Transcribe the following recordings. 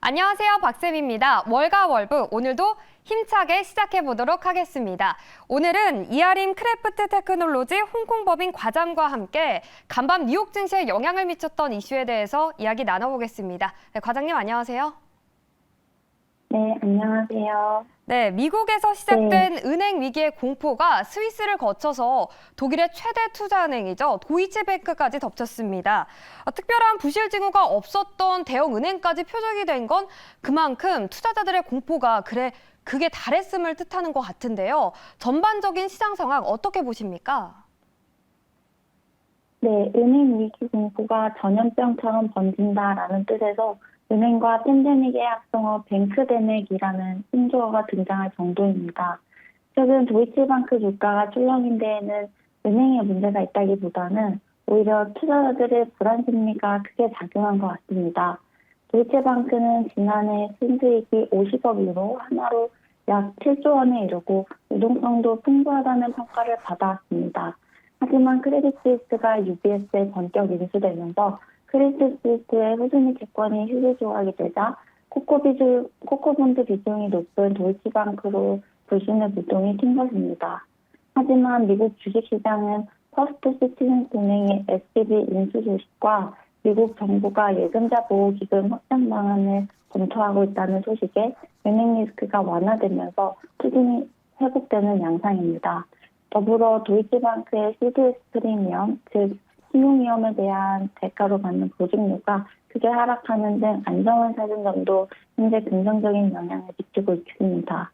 안녕하세요. 박쌤입니다. 월가 월북 오늘도 힘차게 시작해 보도록 하겠습니다. 오늘은 이아림 크래프트 테크놀로지 홍콩 법인 과장과 함께 간밤 뉴욕 증시에 영향을 미쳤던 이슈에 대해서 이야기 나눠보겠습니다. 네, 과장님 안녕하세요. 네, 안녕하세요. 네, 미국에서 시작된 은행 위기의 공포가 스위스를 거쳐서 독일의 최대 투자은행이죠. 도이체뱅크까지 덮쳤습니다. 특별한 부실 징후가 없었던 대형 은행까지 표적이 된 건 그만큼 투자자들의 공포가 극에 달했음을 뜻하는 것 같은데요. 전반적인 시장 상황 어떻게 보십니까? 네, 은행 위기 공포가 전염병처럼 번진다라는 뜻에서 은행과 팬데믹의 합성어 뱅크데믹이라는 신조어가 등장할 정도입니다. 최근 도이치방크 주가가 출렁인 데에는 은행에 문제가 있다기보다는 오히려 투자자들의 불안 심리가 크게 작용한 것 같습니다. 도이체방크는 지난해 순수익이 50억 유로, 하나로 약 7조 원에 이르고 유동성도 풍부하다는 평가를 받아왔습니다. 하지만 크레딧 스위스가 UBS에 전격 인수되면서 크레딧 스위스의 후순위 채권이 휴지 조각이 되자 코코본드 비중이 높은 도이치방크로 불신의 무동이 튄 것입니다. 하지만 미국 주식시장은 퍼스트 시티즌스 은행의 SVB 인수 소식과 미국 정부가 예금자 보호기금 확장 방안을 검토하고 있다는 소식에 은행 리스크가 완화되면서 투심이 회복되는 양상입니다. 더불어 도이치방크의 CDS 프리미엄, 즉 신용위험에 대한 대가로 받는 보증료가 크게 하락하는 등 안정을 찾은 점도 현재 긍정적인 영향을 미치고 있습니다.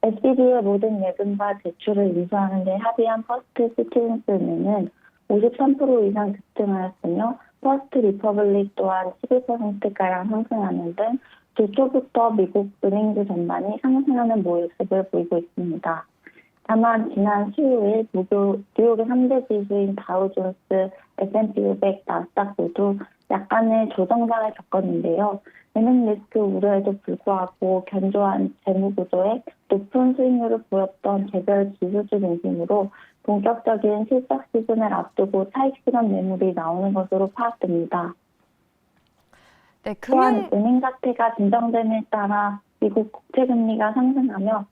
SVB의 모든 예금과 대출을 인수하는 데 합의한 퍼스트 시티즌스 은행은 53% 이상 급등하였으며 퍼스트 리퍼블릭 또한 11%가량 상승하는 등 조초부터 미국 은행주 전반이 상승하는 모습을 보이고 있습니다. 다만 지난 수요일 뉴욕의 3대 지수인 다우존스, S&P 500, 나스닥 모두 약간의 조정장을 겪었는데요. 은행 리스크 우려에도 불구하고 견조한 재무구조에 높은 수익률을 보였던 개별 지수주 중심으로 본격적인 실적 시즌을 앞두고 차익 실현 매물이 나오는 것으로 파악됩니다. 네, 또한 은행 사태가 진정됨에 따라 미국 국채금리가 상승하며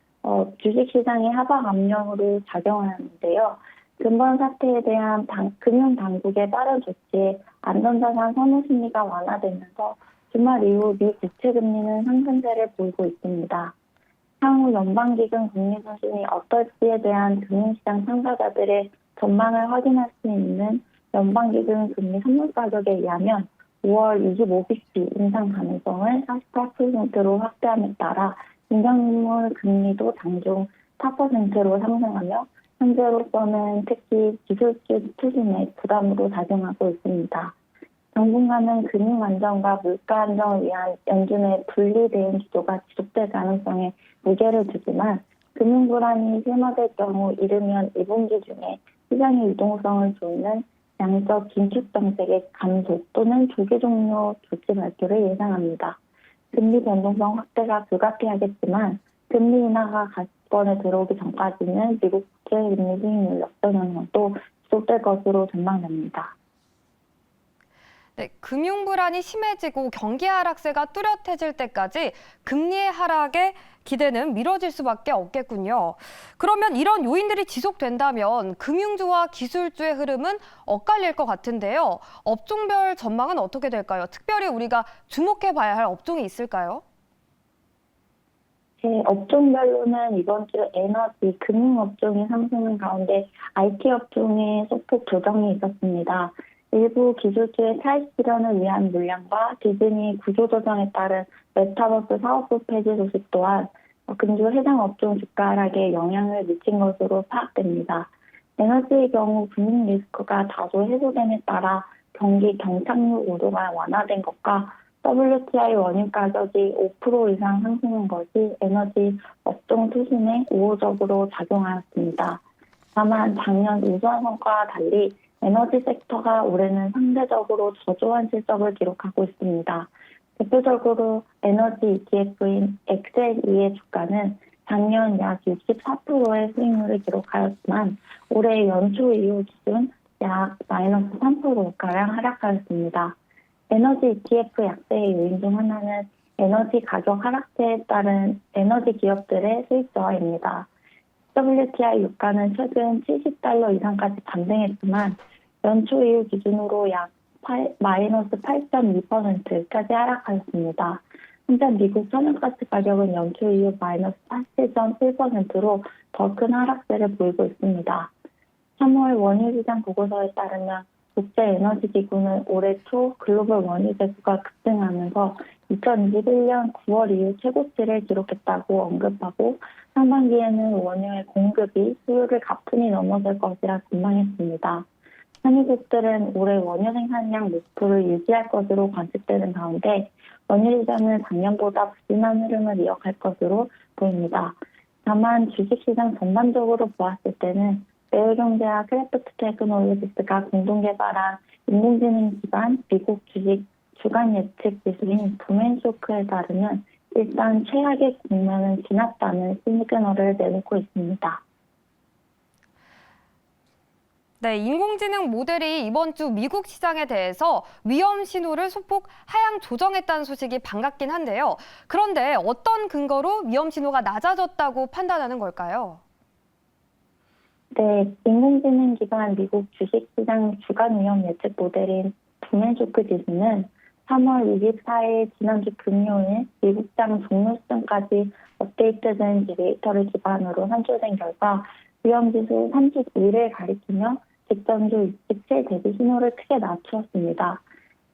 주식시장의 하방 압력으로 작용하는데요. 근본 사태에 대한 금융당국의 빠른 조치에 안전자산 선호 심리가 완화되면서 주말 이후 미 국채금리는 상승세를 보이고 있습니다. 향후 연방기금 금리 수준이 어떨지에 대한 금융시장 참가자들의 전망을 확인할 수 있는 연방기금 금리 선물 가격에 의하면 5월 25bp 인상 가능성을 48%로 확대함에 따라 인정물 금리도 장중 4%로 상승하며 현재로서는 특히 기술주 투심에 부담으로 작용하고 있습니다. 당분간은 금융 안정과 물가 안정을 위한 연준의 분리 대응 기조가 지속될 가능성에 무게를 두지만 금융 불안이 심화될 경우 이르면 2분기 중에 시장의 유동성을 조이는 양적 긴축 정책의 감소 또는 조기 종료 조치 발표를 예상합니다. 금리 변동성 확대가 불가피하겠지만 금리 인하가 가치권에 들어오기 전까지는 미국 국채금리 수익률 역전 영향도 지속될 것으로 전망됩니다. 네, 금융 불안이 심해지고 경기 하락세가 뚜렷해질 때까지 금리의 하락에 기대는 미뤄질 수밖에 없겠군요. 그러면 이런 요인들이 지속된다면 금융주와 기술주의 흐름은 엇갈릴 것 같은데요. 업종별 전망은 어떻게 될까요? 특별히 우리가 주목해 봐야 할 업종이 있을까요? 업종별로는 이번 주 에너지, 금융업종이 상승한 가운데 IT 업종에 소폭 조정이 있었습니다. 일부 기술주의 차익 실현을 위한 물량과 디즈니 구조조정에 따른 메타버스 사업부 폐지 소식 또한 금주 해당 업종 주가 하락에 영향을 미친 것으로 파악됩니다. 에너지의 경우 금융 리스크가 다소 해소됨에 따라 경기 경착륙 우려가 완화된 것과 WTI 원유 가격이 5% 이상 상승한 것이 에너지 업종 투심에 우호적으로 작용하였습니다. 다만 작년 우수한 성과와 달리 에너지 섹터가 올해는 상대적으로 저조한 실적을 기록하고 있습니다. 대표적으로 에너지 ETF인 엑셀E의 주가는 작년 약 64%의 수익률을 기록하였지만 올해 연초 이후 기준 약 마이너스 3%가량 하락하였습니다. 에너지 ETF 약세의 요인 중 하나는 에너지 가격 하락세에 따른 에너지 기업들의 수익 저하입니다. WTI 유가는 최근 $70 이상까지 반등했지만 연초 이후 기준으로 약 마이너스 8.2%까지 하락하였습니다. 한편 미국 천연가스 가격은 연초 이후 마이너스 87.1%로 더 큰 하락세를 보이고 있습니다. 3월 원유 시장 보고서에 따르면 국제에너지기구는 올해 초 글로벌 원유 재고가 급등하면서 2021년 9월 이후 최고치를 기록했다고 언급하고 상반기에는 원유의 공급이 수요를 가뿐히 넘어설 것이라 전망했습니다. 산유국들은 올해 원유 생산량 목표를 유지할 것으로 관측되는 가운데 원유 시장은 작년보다 부진한 흐름을 이어갈 것으로 보입니다. 다만 주식시장 전반적으로 보았을 때는 매일경제와 크래프트 테크놀로지스가 공동 개발한 인공지능 기반 미국 주식 주간 예측 지수인 부맨쇼크에 따르면 일단 최악의 국면은 지났다는 시그널을 내놓고 있습니다. 네, 인공지능 모델이 이번 주 미국 시장에 대해서 위험 신호를 소폭 하향 조정했다는 소식이 반갑긴 한데요. 그런데 어떤 근거로 위험 신호가 낮아졌다고 판단하는 걸까요? 네, 인공지능 기반 미국 주식시장 주간 위험 예측 모델인 부맨쇼크 지수는 3월 24일 지난주 금요일 미국장 종료 시점까지 업데이트된 데이터를 기반으로 산출된 결과 위험지수 32를 가리키며 직전주 27 대비 신호를 크게 낮추었습니다.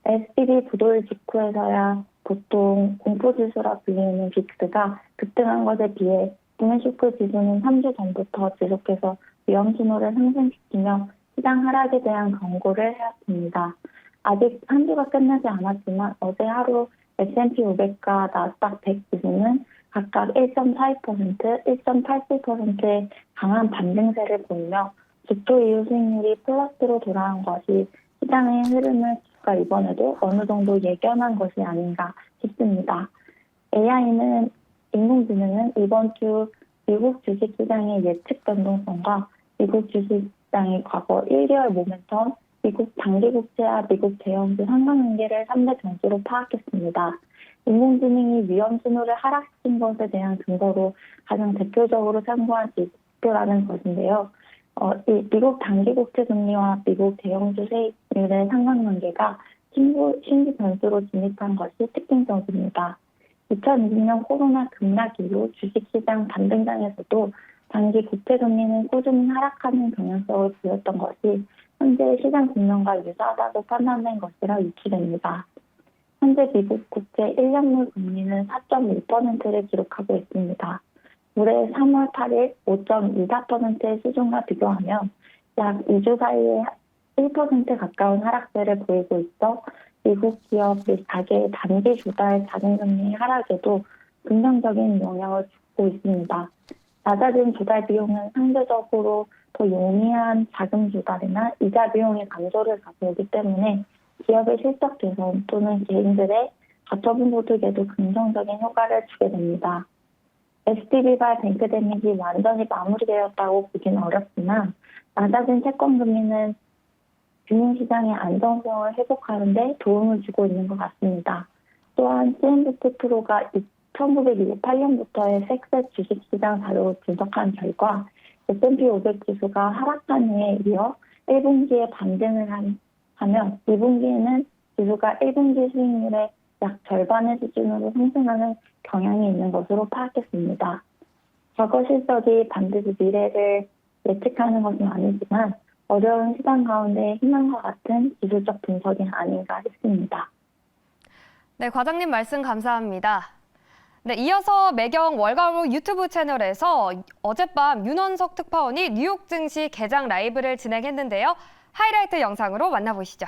SBB 부도일 직후에서야 보통 공포지수라 불리는 빅스가 급등한 것에 비해 부맨쇼크 지수는 3주 전부터 지속해서 위험 신호를 상승시키며 시장 하락에 대한 경고를 해왔습니다. 아직 한 주가 끝나지 않았지만 어제 하루 S&P 500과 나스닥 100 지수는 각각 1.42%, 1.87%의 강한 반등세를 보이며 주초 이후 수익률이 플러스로 돌아온 것이 시장의 흐름을 주가 이번에도 어느 정도 예견한 것이 아닌가 싶습니다. AI는 인공지능은 이번 주 미국 주식시장의 예측 변동성과 미국 주식시장의 과거 1개월 모멘텀, 미국 장기국채와 미국 대형주 상관관계를 3대 변수로 파악했습니다. 인공지능이 위험 신호를 하락시킨 것에 대한 근거로 가장 대표적으로 참고한 지표라는 것인데요. 이 미국 단기국채 금리와 미국 대형주 세율의 상관관계가 신규 변수로 진입한 것이 특징적입니다. 2020년 코로나 급락 이후 주식시장 반등장에서도 단기 국채 금리는 꾸준히 하락하는 경향성을 보였던 것이 현재 시장 국면과 유사하다고 판단된 것이라 유추됩니다. 현재 미국 국채 1년물 금리는 4.1%를 기록하고 있습니다. 올해 3월 8일 5.24%의 수준과 비교하면 약 2주 사이에 1% 가까운 하락세를 보이고 있어 미국 기업 및 가계의 단기 주달 자금금리 하락에도 긍정적인 영향을 주고 있습니다. 낮아진 주달 비용은 상대적으로 더 용이한 자금 조달이나 이자 비용의 감소를 가져오기 때문에 기업의 실적 개선 또는 개인들의 가처분 소득에도 긍정적인 효과를 주게 됩니다. SVB와 뱅크대닉이 완전히 마무리되었다고 보기는 어렵지만 낮아진 채권 금리는 금융시장의 안정성을 회복하는 데 도움을 주고 있는 것 같습니다. 또한 CNBC 프로가 1928년부터의 섹스 주식시장 자료를 분석한 결과 S&P 500 지수가 하락한 해에 이어 1분기에 반등을 하면 2분기에는 지수가 1분기 수익률의 약 절반의 수준으로 상승하는 경향이 있는 것으로 파악했습니다. 과거 실적이 반드시 미래를 예측하는 것은 아니지만 어려운 시장 가운데 희망과 같은 기술적 분석이 아닌가 싶습니다. 네, 과장님 말씀 감사합니다. 네, 이어서 매경 월가로 유튜브 채널에서 어젯밤 윤원석 특파원이 뉴욕 증시 개장 라이브를 진행했는데요. 하이라이트 영상으로 만나보시죠.